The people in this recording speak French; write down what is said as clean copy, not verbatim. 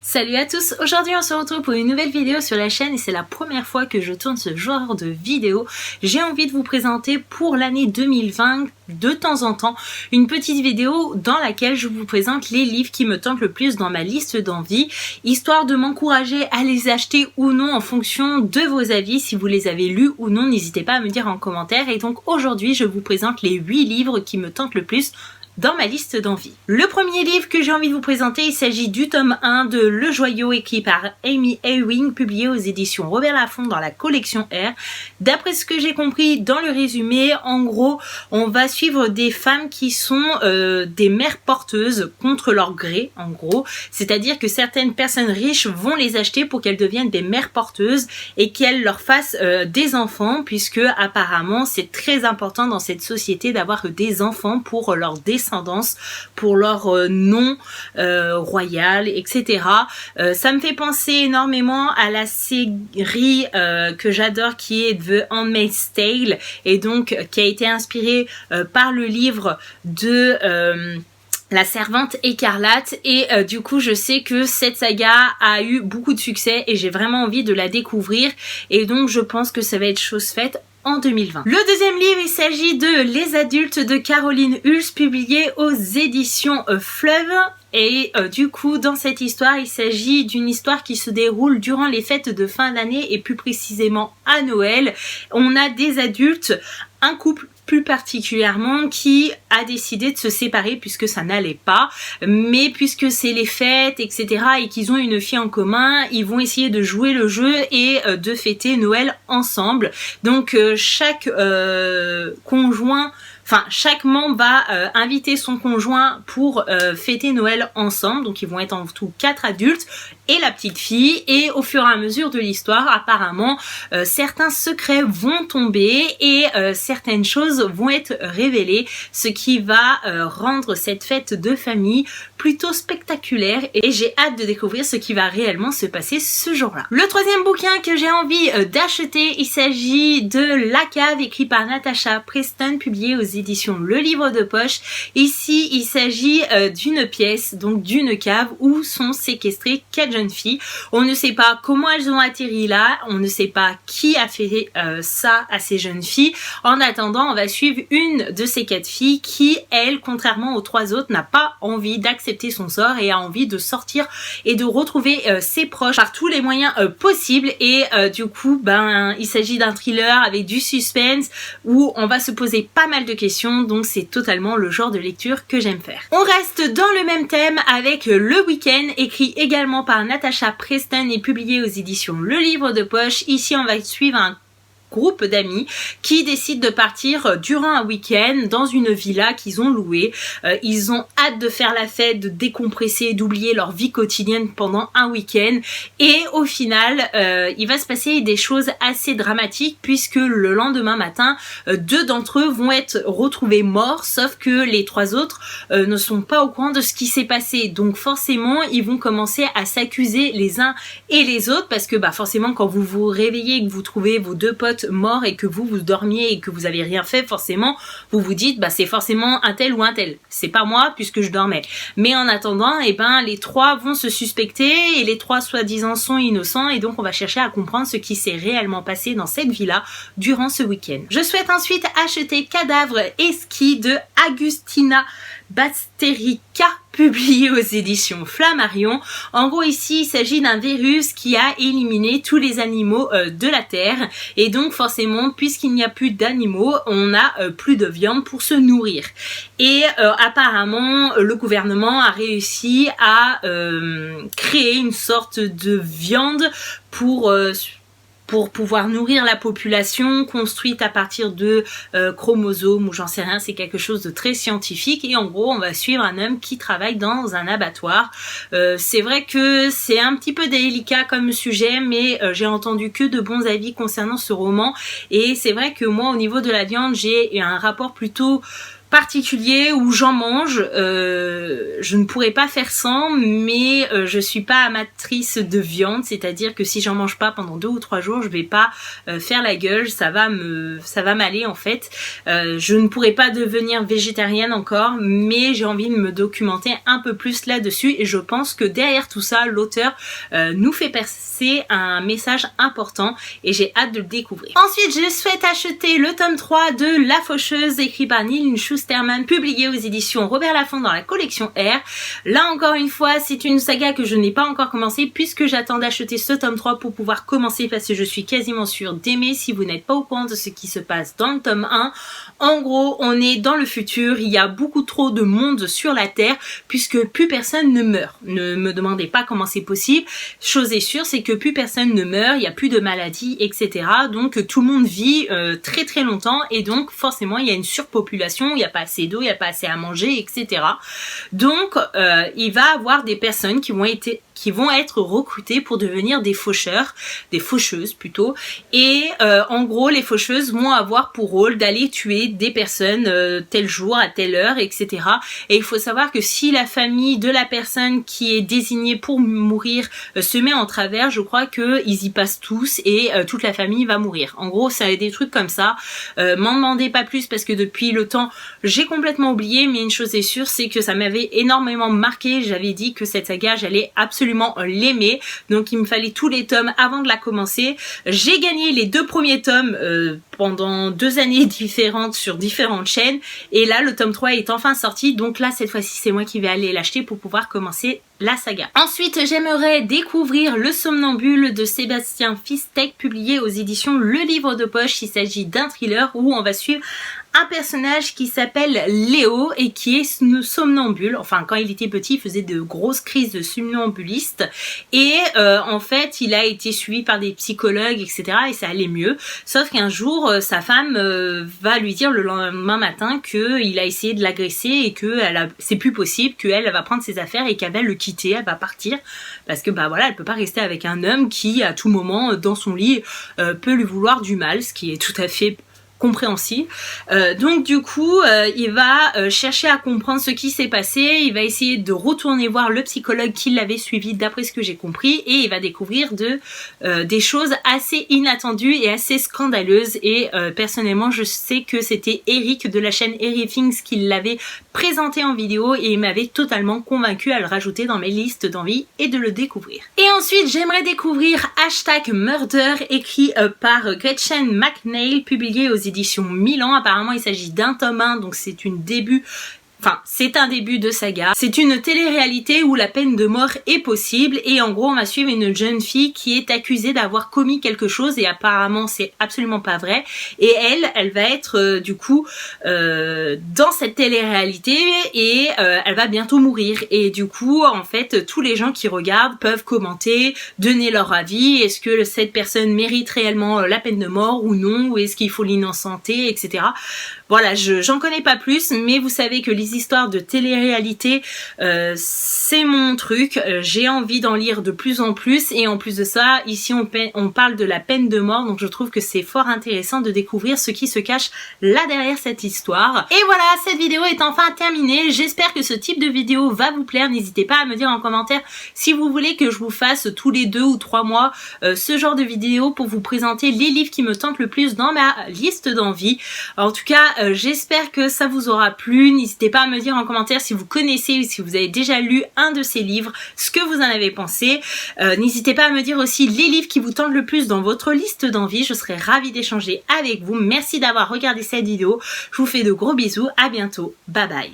Salut à tous, aujourd'hui on se retrouve pour une nouvelle vidéo sur la chaîne et c'est la première fois que je tourne ce genre de vidéo. J'ai envie de vous présenter pour l'année 2020 de temps en temps une petite vidéo dans laquelle je vous présente les livres qui me tentent le plus dans ma liste d'envie, histoire de m'encourager à les acheter ou non en fonction de vos avis. Si vous les avez lus ou non, n'hésitez pas à me dire en commentaire. Et donc aujourd'hui je vous présente les 8 livres qui me tentent le plus dans ma liste d'envie. Le premier livre que j'ai envie de vous présenter, il s'agit du tome 1 de Le Joyau, écrit par Amy Ewing, publié aux éditions Robert Laffont dans la collection R. D'après ce que j'ai compris dans le résumé, en gros, on va suivre des femmes qui sont des mères porteuses contre leur gré, en gros. C'est-à-dire que certaines personnes riches vont les acheter pour qu'elles deviennent des mères porteuses et qu'elles leur fassent des enfants, puisque apparemment c'est très important dans cette société d'avoir des enfants pour leur descendance, pour leur nom royal, etc. Ça me fait penser énormément à la série que j'adore qui est The Handmaid's Tale et donc qui a été inspirée par le livre de La Servante écarlate et du coup je sais que cette saga a eu beaucoup de succès et j'ai vraiment envie de la découvrir et donc je pense que ça va être chose faite en 2020. Le deuxième livre, il s'agit de Les Adultes de Caroline Hulse, publié aux éditions Fleuve. Et du coup, dans cette histoire, il s'agit d'une histoire qui se déroule durant les fêtes de fin d'année et plus précisément à Noël. On a des adultes, un couple plus particulièrement qui a décidé de se séparer puisque ça n'allait pas, mais puisque c'est les fêtes, etc. et qu'ils ont une fille en commun, ils vont essayer de jouer le jeu et de fêter Noël ensemble. Donc chaque membre va inviter son conjoint pour fêter Noël ensemble. Donc ils vont être en tout 4 adultes et la petite fille. Et au fur et à mesure de l'histoire, apparemment, certains secrets vont tomber et certaines choses vont être révélées. Ce qui va rendre cette fête de famille plutôt spectaculaire. Et j'ai hâte de découvrir ce qui va réellement se passer ce jour-là. Le troisième bouquin que j'ai envie d'acheter, il s'agit de La Cave, écrit par Natasha Preston, publié aux éditions Le Livre de Poche. Ici, il s'agit d'une pièce, donc d'une cave où sont séquestrées 4 jeunes filles. On ne sait pas comment elles ont atterri là, on ne sait pas qui a fait ça à ces jeunes filles. En attendant, on va suivre une de ces 4 filles qui, elle, contrairement aux 3 autres, n'a pas envie d'accepter son sort et a envie de sortir et de retrouver ses proches par tous les moyens possibles. Et du coup, il s'agit d'un thriller avec du suspense où on va se poser pas mal de questions, donc c'est totalement le genre de lecture que j'aime faire. On reste dans le même thème avec Le Week-end, écrit également par Natasha Preston et publié aux éditions Le Livre de Poche. Ici, on va suivre un groupe d'amis qui décident de partir durant un week-end dans une villa qu'ils ont louée. Ils ont hâte de faire la fête, de décompresser, d'oublier leur vie quotidienne pendant un week-end et au final il va se passer des choses assez dramatiques puisque le lendemain matin 2 d'entre eux vont être retrouvés morts, sauf que les 3 autres ne sont pas au courant de ce qui s'est passé. Donc forcément ils vont commencer à s'accuser les uns et les autres parce que forcément quand vous vous réveillez et que vous trouvez vos 2 potes morts et que vous dormiez et que vous avez rien fait, forcément vous vous dites c'est forcément un tel ou un tel, c'est pas moi puisque je dormais. Mais en attendant les 3 vont se suspecter et les 3 soi-disant sont innocents et donc on va chercher à comprendre ce qui s'est réellement passé dans cette villa durant ce week-end. Je souhaite ensuite acheter Cadavre et Ski de Agustina Basterica, publié aux éditions Flammarion. En gros ici il s'agit d'un virus qui a éliminé tous les animaux de la terre et donc forcément puisqu'il n'y a plus d'animaux on n'a plus de viande pour se nourrir et apparemment le gouvernement a réussi à créer une sorte de viande pour pouvoir nourrir la population, construite à partir de chromosomes ou j'en sais rien, c'est quelque chose de très scientifique et en gros on va suivre un homme qui travaille dans un abattoir. C'est vrai que c'est un petit peu délicat comme sujet mais j'ai entendu que de bons avis concernant ce roman et c'est vrai que moi au niveau de la viande j'ai un rapport plutôt particulier où j'en mange, je ne pourrais pas faire sans, mais je suis pas amatrice de viande, c'est-à-dire que si j'en mange pas pendant 2 ou 3 jours, je vais pas faire la gueule, ça va m'aller en fait. Je ne pourrais pas devenir végétarienne encore, mais j'ai envie de me documenter un peu plus là-dessus et je pense que derrière tout ça, l'auteur nous fait passer un message important et j'ai hâte de le découvrir. Ensuite, je souhaite acheter le tome 3 de La Faucheuse, écrit par Neil Schusterman, publié aux éditions Robert Laffont dans la collection R. Là encore une fois, c'est une saga que je n'ai pas encore commencé puisque j'attends d'acheter ce tome 3 pour pouvoir commencer parce que je suis quasiment sûre d'aimer. Si vous n'êtes pas au courant de ce qui se passe dans le tome 1, en gros, on est dans le futur, il y a beaucoup trop de monde sur la Terre puisque plus personne ne meurt. Ne me demandez pas comment c'est possible. Chose est sûre, c'est que plus personne ne meurt, il n'y a plus de maladies, etc. Donc tout le monde vit très très longtemps et donc forcément il y a une surpopulation, il n'y a pas assez d'eau, il n'y a pas assez à manger, etc. Donc il va y avoir des personnes qui vont être recrutées pour devenir des faucheurs, des faucheuses plutôt, et en gros les faucheuses vont avoir pour rôle d'aller tuer des personnes tel jour, à telle heure, etc. Et il faut savoir que si la famille de la personne qui est désignée pour mourir se met en travers, je crois qu'ils y passent tous et toute la famille va mourir. En gros, ça a des trucs comme ça. M'en demandez pas plus parce que depuis le temps, j'ai complètement oublié, mais une chose est sûre, c'est que ça m'avait énormément marqué. J'avais dit que cette saga, j'allais absolument l'aimer. Donc il me fallait tous les tomes avant de la commencer. J'ai gagné les 2 premiers tomes pendant 2 années différentes sur différentes chaînes. Et là, le tome 3 est enfin sorti. Donc là, cette fois-ci, c'est moi qui vais aller l'acheter pour pouvoir commencer la saga. Ensuite, j'aimerais découvrir Le Somnambule de Sébastien Fistek, publié aux éditions Le Livre de Poche. Il s'agit d'un thriller où on va suivre un personnage qui s'appelle Léo et qui est somnambule. Enfin, quand il était petit, il faisait de grosses crises de somnambuliste et en fait, il a été suivi par des psychologues, etc. et ça allait mieux. Sauf qu'un jour, sa femme va lui dire le lendemain matin qu'il a essayé de l'agresser et que c'est plus possible, qu'elle va prendre ses affaires et qu'elle va le quitter, elle va partir parce que bah voilà, elle peut pas rester avec un homme qui à tout moment dans son lit peut lui vouloir du mal, ce qui est tout à fait compréhensible. Donc du coup, il va chercher à comprendre ce qui s'est passé, il va essayer de retourner voir le psychologue qui l'avait suivi d'après ce que j'ai compris et il va découvrir des choses assez inattendues et assez scandaleuses et personnellement je sais que c'était Eric de la chaîne Everything's qui l'avait présenté en vidéo et il m'avait totalement convaincu à le rajouter dans mes listes d'envie et de le découvrir. Et ensuite j'aimerais découvrir #Murder écrit par Gretchen McNeil, publié aux éditions Milan. Apparemment il s'agit d'un tome 1, donc c'est un début de saga. C'est une télé-réalité où la peine de mort est possible et en gros on va suivre une jeune fille qui est accusée d'avoir commis quelque chose et apparemment c'est absolument pas vrai et elle va être du coup dans cette télé-réalité et elle va bientôt mourir et du coup en fait tous les gens qui regardent peuvent commenter, donner leur avis, est-ce que cette personne mérite réellement la peine de mort ou non, ou est-ce qu'il faut l'innocenter, etc. Voilà, j'en connais pas plus, mais vous savez que les histoires de télé-réalité, c'est mon truc. J'ai envie d'en lire de plus en plus. Et en plus de ça, ici on parle de la peine de mort. Donc je trouve que c'est fort intéressant de découvrir ce qui se cache là derrière cette histoire. Et voilà, cette vidéo est enfin terminée. J'espère que ce type de vidéo va vous plaire. N'hésitez pas à me dire en commentaire si vous voulez que je vous fasse tous les 2 ou 3 mois ce genre de vidéo pour vous présenter les livres qui me tentent le plus dans ma liste d'envie. En tout cas, j'espère que ça vous aura plu. N'hésitez pas à me dire en commentaire si vous connaissez ou si vous avez déjà lu un de ces livres, ce que vous en avez pensé. N'hésitez pas à me dire aussi les livres qui vous tentent le plus dans votre liste d'envie. Je serai ravie d'échanger avec vous. Merci d'avoir regardé cette vidéo. Je vous fais de gros bisous. À bientôt. Bye bye.